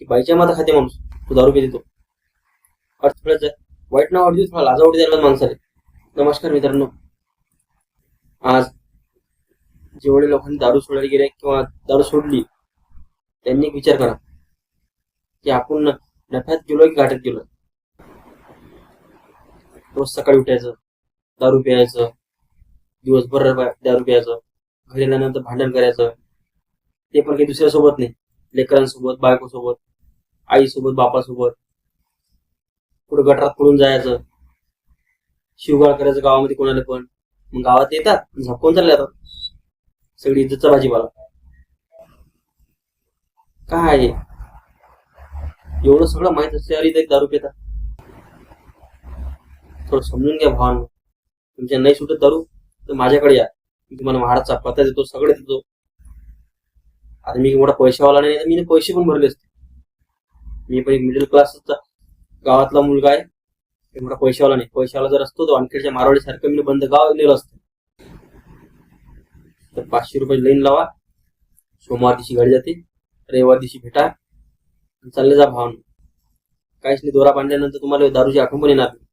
की बाईच्या माता खाते माणूस तो दारू पितो. अर्थ थोडं वाईट नाव वाटते, थोडा लाजावटी द्यायला माणसाले. नमस्कार मित्रांनो, आज जेवढे लोकांनी दारू सोडायला गेले किंवा दारू सोडली त्यांनी विचार करा की आपण नफ्यात गेलो की घाटात गेलो. रोज सकाळी उठायचं, दारू प्यायचं, दिवसभर दारू प्यायचं, घरी आल्यानंतर भांडण करायचं, ते पण काही दुसऱ्यासोबत नाही, लेकरांसोबत, बायकोसोबत, आईसोबत, बापासोबत. पुढे गटारात पळून जायचं, शिवगाळ करायचं गावामध्ये कोणाला पण. मग गावात येतात झपकून चालले जातात, सगळी इज्जतचा भाजीपाला. काय आहे एवढं सगळं माहित असल्यावर इथे दारू पितात? थोडं समजून घ्या भावांनो. तुमच्या नाही सुटत दारू तर माझ्याकडे या, मी तुम्हाला महाराजचा पत्ता देतो, सगळं देतो. आता मी मोठा पैशावाला नाही, तर मी पैसे पण भरले असते. मी पण एक मिडल क्लासचा गावातला मुलगा आहे, मोठा पैशावाला नाही. पैशावाला जर असतो तो आणखीच्या मारवाडी सारखं मी बंद गाव नेलं असतं. तर 500 रुपये लाईन लावा, सोमवार दिवशी गाडी जाते, रविवार दिवशी भेटा, चालले जा भावांनो. काहीच नाही, दोरा बांधल्यानंतर तुम्हाला दारूची आठवण पण येणार नाही.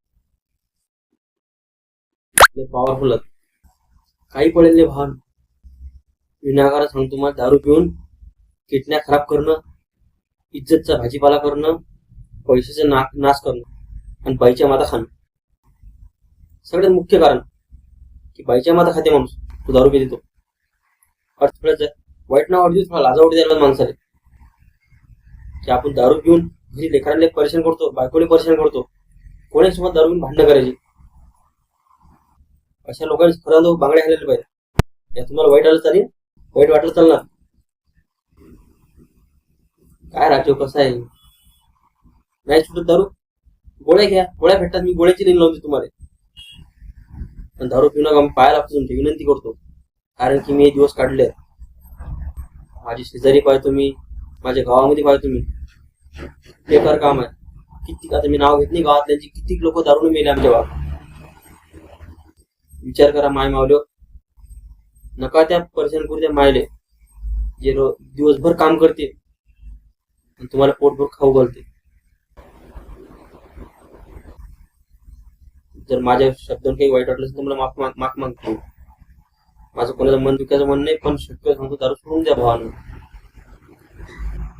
पॉवरफुल काही पडेल नाही भावांनो. विनाकारण सांगतो, तुम्हाला दारू पिऊन किडन्या खराब करणं, इज्जतचा भाजीपाला करणं, पैशाचा नाश करणं आणि बाईच्या माता खाणं. सगळ्यात मुख्य कारण की बाईच्या माता खाते माणूस तो दारू पितो. अर्थ थोडं वाईट नाव वाटते, थोडा लाजावटी द्यायला माणसाले की आपण दारू पिऊन घरी लेकरांना परेशान करतो, बायकोले परेशान करतो, कोणासोबत दारू पिऊन भांडणं करायची. अशा लोकांनी खरं बांगड्या खाल्लेले पाहिजे. या तुम्हाला वाईट आलं चालेल, वाईट वाटलं चालणार. काय राहतो कसं आहे, नाही सुटत दारू, गोळ्या घ्या, गोळ्या भेटतात, मी गोळ्याची लिंक लावते तुम्हाला. पण दारू पिऊ नका, मी पाया लागतो तुमची विनंती करतो. कारण की मी हे दिवस काढले, माझी शेजारी पाहतो मी, माझ्या गावामध्ये पाहतो मी, बेकार काम आहे. किती, आता मी नाव घेत नाही गावातल्यांची, किती लोक दारूने मेले आमच्या गावात. विचार करा माय मावलो, नका त्या परेशान करू त्या मायले जे दिवसभर काम करते आणि तुम्हाला पोटभर खाऊ घालते. जर माझ्या शब्दांत काही वाईट वाटलं असेल तर मला माफ मागतो. माझं कोणाचं मन दुखायचं मन नाही, पण शक्य सांगतो दारू सोडून द्या भावानं.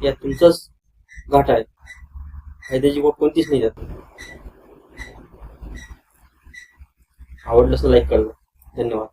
या तुमचाच घाट आहे, फायद्याची गोष्ट कोणतीच नाही त्यात. आवडलं असं लाईक करा. धन्यवाद.